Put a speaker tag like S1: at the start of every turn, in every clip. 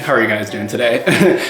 S1: how are you guys doing today?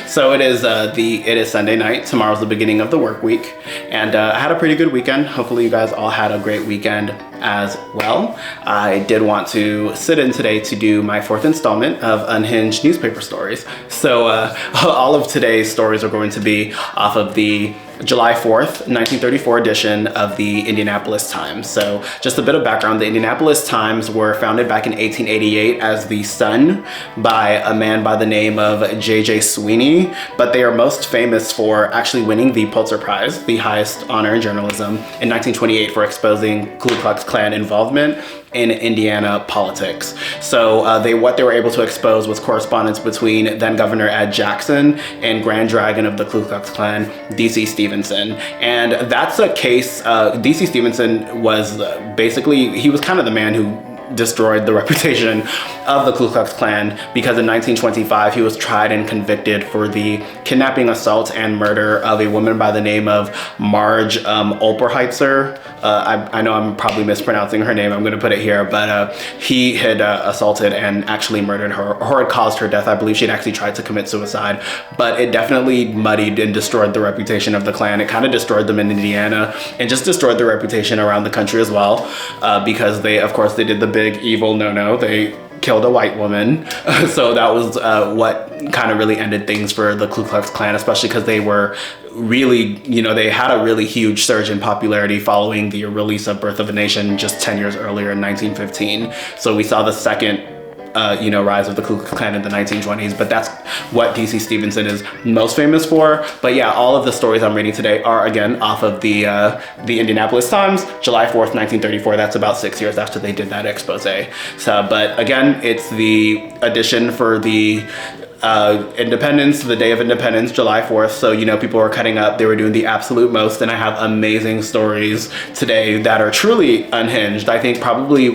S1: So it is Sunday night. Tomorrow's the beginning of the work week, and I had a pretty good weekend. Hopefully you guys all had a great weekend as well. I did want to sit in today to do my fourth installment of Unhinged Newspaper Stories. So all of today's stories are going to be off of the July 4th, 1934 edition of the Indianapolis Times. So just a bit of background, the Indianapolis Times were founded back in 1888 as the Sun by a man by the name of J.J Sweeney, but they are most famous for actually winning the Pulitzer Prize, the highest honor in journalism, in 1928 for exposing Ku Klux Klan involvement in Indiana politics. So what they were able to expose was correspondence between then Governor Ed Jackson and Grand Dragon of the Ku Klux Klan, D.C. Stevenson. And that's a case, D.C. Stevenson was he was kind of the man who destroyed the reputation of the Ku Klux Klan, because in 1925 he was tried and convicted for the kidnapping, assault, and murder of a woman by the name of Marge Olperheitzer. I know I'm probably mispronouncing her name, I'm going to put it here, but he had assaulted and actually murdered her, or had caused her death. I believe she'd actually tried to commit suicide, but it definitely muddied and destroyed the reputation of the Klan. It kind of destroyed them in Indiana and just destroyed their reputation around the country as well, because they did the big evil no-no. They killed a white woman. So that was what kind of really ended things for the Ku Klux Klan, especially because they were really, they had a really huge surge in popularity following the release of Birth of a Nation just 10 years earlier in 1915. So we saw the second rise of the Ku Klux Klan in the 1920s, but that's what D.C. Stevenson is most famous for. But yeah, all of the stories I'm reading today are again off of the Indianapolis Times, July 4th, 1934. That's about 6 years after they did that expose. So, but again, it's the edition for the Independence, the Day of Independence, July 4th. So, people were cutting up, they were doing the absolute most, and I have amazing stories today that are truly unhinged. I think probably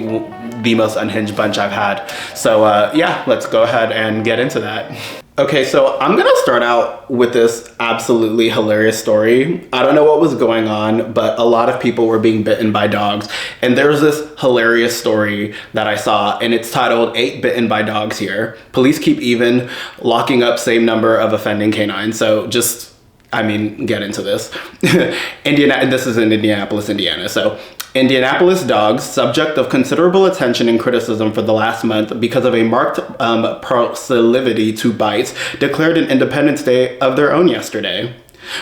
S1: the most unhinged bunch I've had. So yeah, let's go ahead and get into that. Okay, so I'm gonna start out with this absolutely hilarious story. I don't know what was going on, but a lot of people were being bitten by dogs. And there's this hilarious story that I saw, and it's titled 8 Bitten by Dogs Here. Police keep even, locking up same number of offending canines. So get into this. This is in Indianapolis, Indiana. So Indianapolis dogs, subject of considerable attention and criticism for the last month because of a marked proclivity to bites, declared an Independence Day of their own yesterday.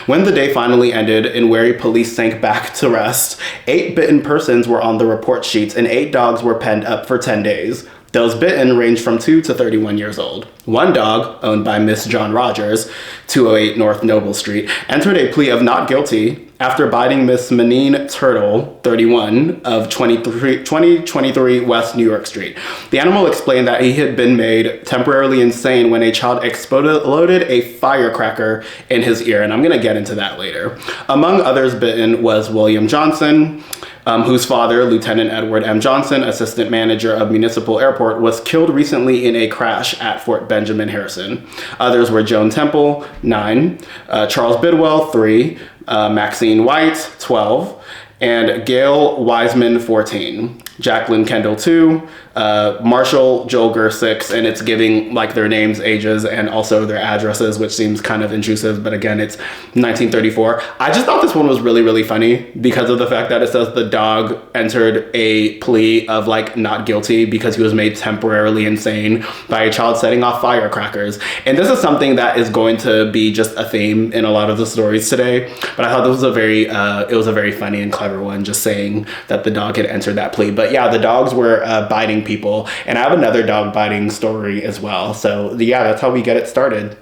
S1: When the day finally ended and wary police sank back to rest, 8 bitten persons were on the report sheets and 8 dogs were penned up for 10 days. Those bitten ranged from 2 to 31 years old. One dog, owned by Miss John Rogers, 208 North Noble Street, entered a plea of not guilty after biting Miss Manine Turtle, 31, of 2023 West New York Street. The animal explained that he had been made temporarily insane when a child exploded a firecracker in his ear, and I'm going to get into that later. Among others bitten was William Johnson, whose father, Lieutenant Edward M. Johnson, assistant manager of Municipal Airport, was killed recently in a crash at Fort Benjamin Harrison. Others were Joan Temple, 9, Charles Bidwell, 3, Maxine White, 12, and Gail Wiseman, 14. Jacqueline Kendall, 2, Marshall Jolger, 6, and it's giving their names, ages, and also their addresses, which seems kind of intrusive, but again, it's 1934. I just thought this one was really, really funny because of the fact that it says the dog entered a plea of not guilty because he was made temporarily insane by a child setting off firecrackers. And this is something that is going to be just a theme in a lot of the stories today, but I thought this was it was a very funny and clever one, just saying that the dog had entered that plea. But yeah, the dogs were biting people, and I have another dog biting story as well. So yeah, that's how we get it started.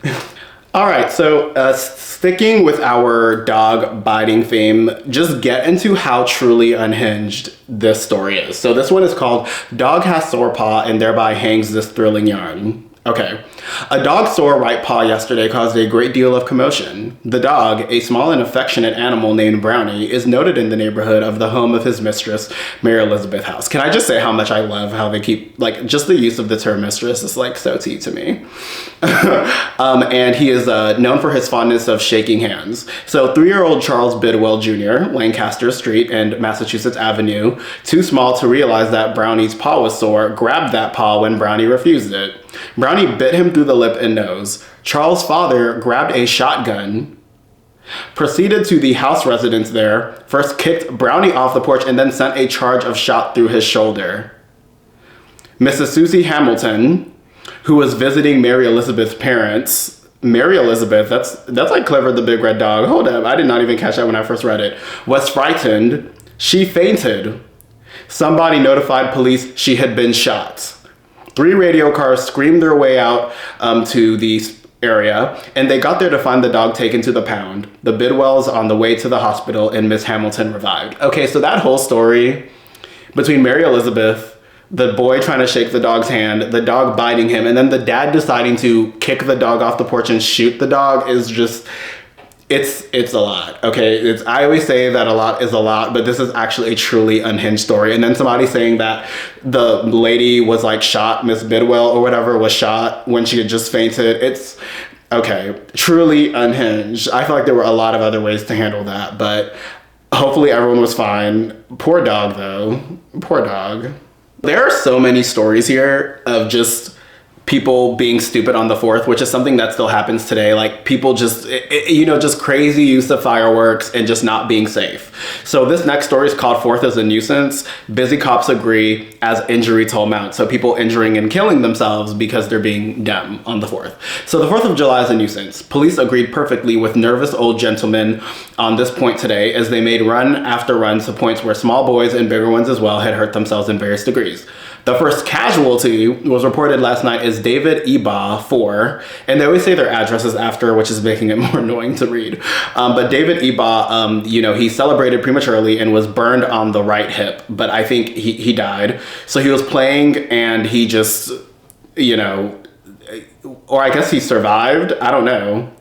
S1: All right, so sticking with our dog biting theme, just get into how truly unhinged this story is. So this one is called Dog Has Sore Paw and Thereby Hangs This Thrilling Yarn. Okay. A dog's sore right paw yesterday caused a great deal of commotion. The dog, a small and affectionate animal named Brownie, is noted in the neighborhood of the home of his mistress, Mary Elizabeth House. Can I just say how much I love how they keep, just the use of the term mistress is so tea to me. And he is known for his fondness of shaking hands. So 3-year-old Charles Bidwell Jr., Lancaster Street and Massachusetts Avenue, too small to realize that Brownie's paw was sore, grabbed that paw when Brownie refused it. Brownie bit him through the lip and nose. Charles' father grabbed a shotgun, proceeded to the house residence there, first kicked Brownie off the porch, and then sent a charge of shot through his shoulder. Mrs. Susie Hamilton, who was visiting Mary Elizabeth's parents, Mary Elizabeth, that's like Clever the Big Red Dog. Hold up, I did not even catch that when I first read it. Was frightened. She fainted. Somebody notified police she had been shot. 3 radio cars screamed their way out to the area, and they got there to find the dog taken to the pound. The Bidwells on the way to the hospital, and Miss Hamilton revived. Okay, so that whole story between Mary Elizabeth, the boy trying to shake the dog's hand, the dog biting him, and then the dad deciding to kick the dog off the porch and shoot the dog is just, it's a lot, okay? I always say that a lot is a lot, but this is actually a truly unhinged story. And then somebody saying that the lady was like shot, Miss Bidwell or whatever, was shot when she had just fainted. It's, okay, truly unhinged. I feel like there were a lot of other ways to handle that, but hopefully everyone was fine. Poor dog though, poor dog. There are so many stories here of just people being stupid on the 4th, which is something that still happens today. Like people just, just crazy use of fireworks and just not being safe. So this next story is called 4th as a Nuisance. Busy cops agree as injury toll mounts. So people injuring and killing themselves because they're being dumb on the 4th. So the 4th of July is a nuisance. Police agreed perfectly with nervous old gentlemen on this point today as they made run after run to points where small boys and bigger ones as well had hurt themselves in various degrees. The first casualty was reported last night as David Eba, 4, and they always say their addresses after, which is making it more annoying to read. But David Eba, he celebrated prematurely and was burned on the right hip, but I think he died. So he was playing and he just, or I guess he survived, I don't know.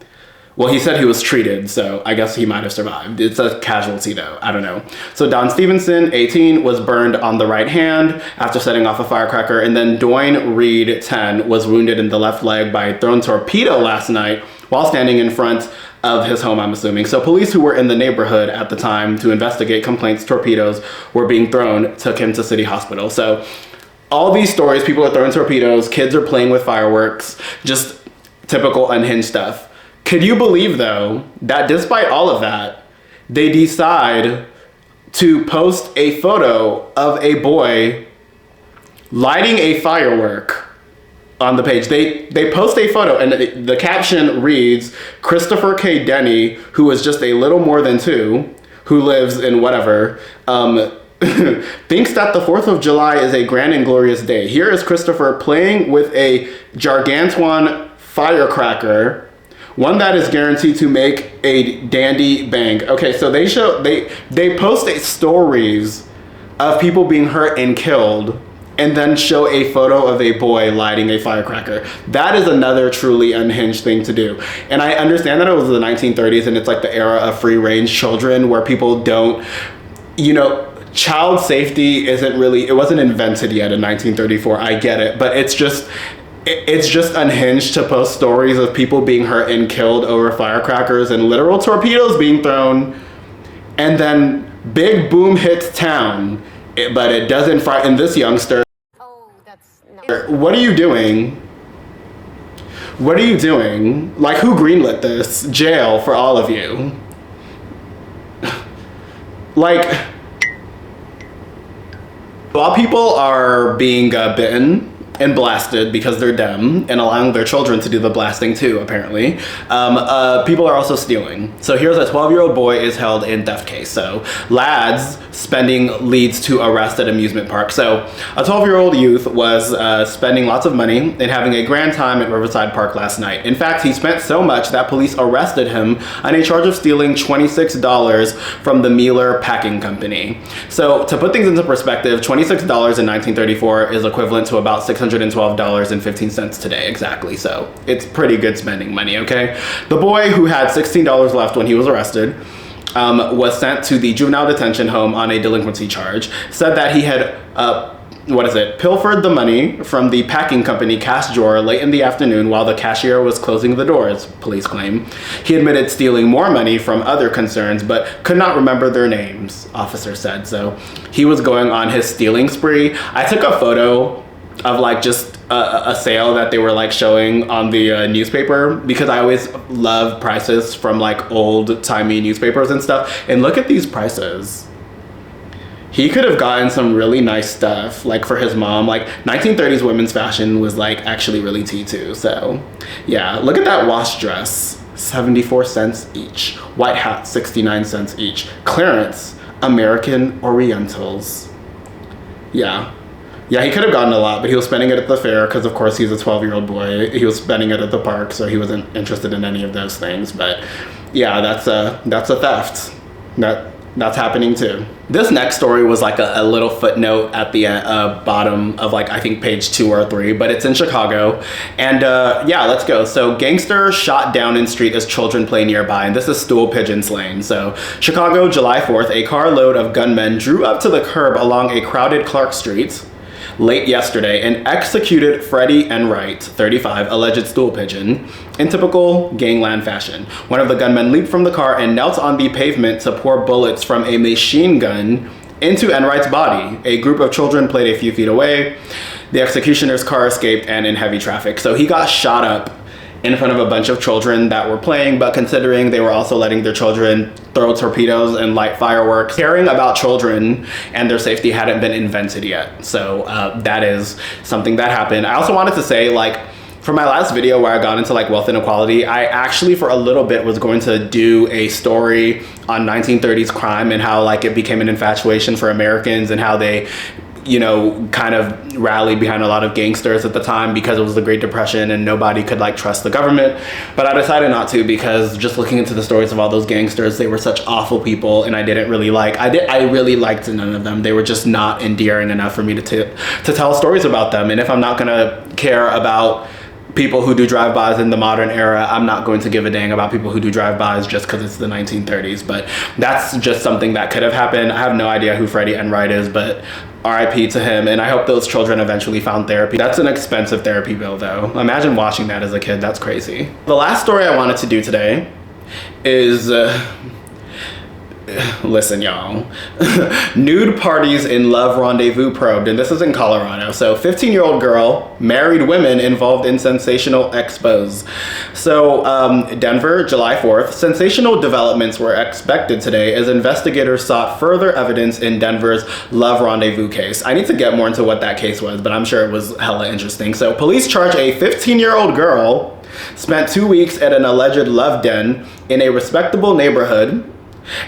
S1: Well, he said he was treated, so I guess he might have survived. It's a casualty, though. I don't know. So Don Stevenson, 18, was burned on the right hand after setting off a firecracker. And then Doyne Reed, 10, was wounded in the left leg by a thrown torpedo last night while standing in front of his home, I'm assuming. So police who were in the neighborhood at the time to investigate complaints torpedoes were being thrown took him to City Hospital. So all these stories, people are throwing torpedoes, kids are playing with fireworks, just typical unhinged stuff. Could you believe, though, that despite all of that, they decide to post a photo of a boy lighting a firework on the page? They post a photo, and the caption reads, Christopher K. Denny, who is just a little more than 2, who lives in whatever, thinks that the 4th of July is a grand and glorious day. Here is Christopher playing with a Gargantuan firecracker, one that is guaranteed to make a dandy bang. Okay, so they post stories of people being hurt and killed and then show a photo of a boy lighting a firecracker. That is another truly unhinged thing to do. And I understand that it was the 1930s and it's like the era of free range children where people don't, child safety it wasn't invented yet in 1934. I get it, but it's just unhinged to post stories of people being hurt and killed over firecrackers and literal torpedoes being thrown, and then big boom hits town, but it doesn't frighten this youngster.
S2: Oh, that's no.
S1: What are you doing? What are you doing? Like, who greenlit this? Jail for all of you. Like, while people are being bitten and blasted because they're dumb and allowing their children to do the blasting too, apparently. People are also stealing. So here's a 12-year-old boy is held in theft case. So lads spending leads to arrest at amusement park. So a 12-year-old youth was spending lots of money and having a grand time at Riverside Park last night. In fact, he spent so much that police arrested him on a charge of stealing $26 from the Mealer Packing Company. So to put things into perspective, $26 in 1934 is equivalent to about $612.15 today, exactly. So it's pretty good spending money, okay? The boy, who had $16 left when he was arrested, was sent to the juvenile detention home on a delinquency charge, said that he had pilfered the money from the packing company cash drawer late in the afternoon while the cashier was closing the doors, police claim. He admitted stealing more money from other concerns, but could not remember their names, officers said. So he was going on his stealing spree. I took a photo of like just a sale that they were like showing on the newspaper, because I always love prices from like old-timey newspapers and stuff. And look at these prices. He could have gotten some really nice stuff like for his mom. Like 1930s women's fashion was like actually really tea too. So yeah, look at that wash dress, 74 cents each. White hat, 69 cents each. Clearance, American Orientals. Yeah, he could have gotten a lot, but he was spending it at the fair because of course he's a 12-year-old boy. He was spending it at the park, so he wasn't interested in any of those things. But yeah, that's a theft. That's happening too. This next story was like a little footnote at the bottom of like, I think page 2 or 3, but it's in Chicago. And yeah, let's go. So gangster shot down in street as children play nearby. And this is stool pigeon slaying. So Chicago, July 4th, a carload of gunmen drew up to the curb along a crowded Clark Street late yesterday and executed Freddie Enright, 35, alleged stool pigeon, in typical gangland fashion. One of the gunmen leaped from the car and knelt on the pavement to pour bullets from a machine gun into Enright's body. A group of children played a few feet away. The executioner's car escaped and in heavy traffic. So he got shot up in front of a bunch of children that were playing, but considering they were also letting their children throw torpedoes and light fireworks, caring about children and their safety hadn't been invented yet. So that is something that happened. I also wanted to say, like, for my last video where I got into like wealth inequality, I actually for a little bit was going to do a story on 1930s crime and how like it became an infatuation for Americans and how they, you know, kind of rallied behind a lot of gangsters at the time because it was the Great Depression and nobody could like trust the government. But I decided not to, because just looking into the stories of all those gangsters, they were such awful people, and I didn't really like, I really liked none of them. They were just not endearing enough for me to tell stories about them. And if I'm not gonna care about people who do drive-bys in the modern era, I'm not going to give a dang about people who do drive-bys just because it's the 1930s. But that's just something that could have happened. I have no idea who Freddie Enright is, but RIP to him, and I hope those children eventually found therapy. That's an expensive therapy bill though. Imagine watching that as a kid, that's crazy. The last story I wanted to do today is, listen y'all, nude parties in love rendezvous probed, and this is in Colorado. So 15-year-old girl, married women involved in sensational expos. So Denver, July 4th, sensational developments were expected today as investigators sought further evidence in Denver's love rendezvous case. I need to get more into what that case was, but I'm sure it was hella interesting. So police charge a 15-year-old girl spent 2 weeks at an alleged love den in a respectable neighborhood,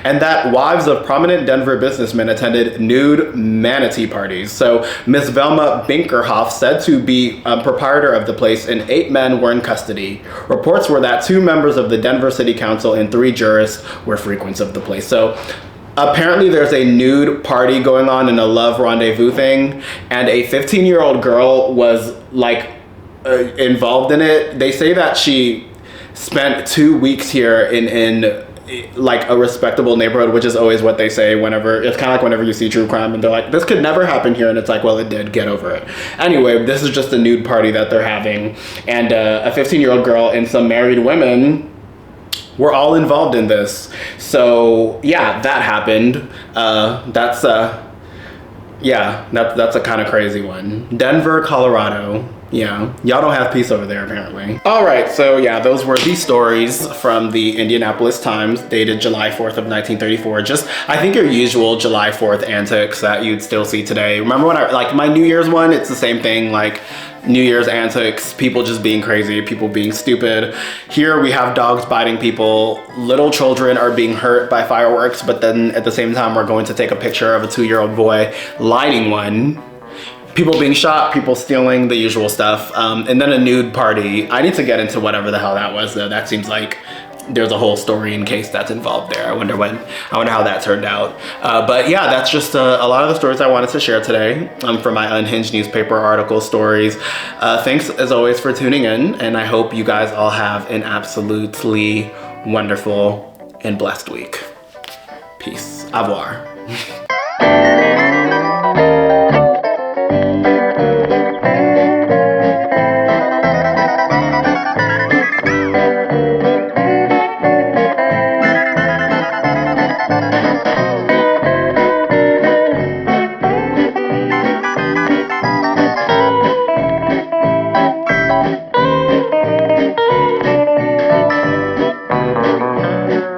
S1: and that wives of prominent Denver businessmen attended nude manatee parties. So Ms. Velma Binkerhoff, said to be proprietor of the place, and 8 men were in custody. Reports were that 2 members of the Denver City Council and 3 jurists were frequents of the place. So apparently there's a nude party going on in a love rendezvous thing, and a 15-year-old girl was like involved in it. They say that she spent 2 weeks here in like a respectable neighborhood, which is always what they say whenever, it's kind of like whenever you see true crime and they're like, this could never happen here, and it's like, well, it did, get over it. Anyway, this is just a nude party that they're having, and a 15-year-old girl and some married women were all involved in this. So yeah, that happened. That's a kind of crazy one. Denver, Colorado. Yeah, y'all don't have peace over there apparently. All right, so yeah, those were the stories from the Indianapolis Times dated July 4th of 1934. Just, I think, your usual July 4th antics that you'd still see today. Remember when I, like my New Year's one, it's the same thing, like New Year's antics, people just being crazy, people being stupid. Here we have dogs biting people, little children are being hurt by fireworks, but then at the same time, we're going to take a picture of a 2-year-old boy lighting one. People being shot, people stealing, the usual stuff. And then a nude party. I need to get into whatever the hell that was though. That seems like there's a whole story and case that's involved there. I wonder how that turned out. But yeah, that's just a lot of the stories I wanted to share today from my Unhinged newspaper article stories. Thanks as always for tuning in, and I hope you guys all have an absolutely wonderful and blessed week. Peace. Au revoir.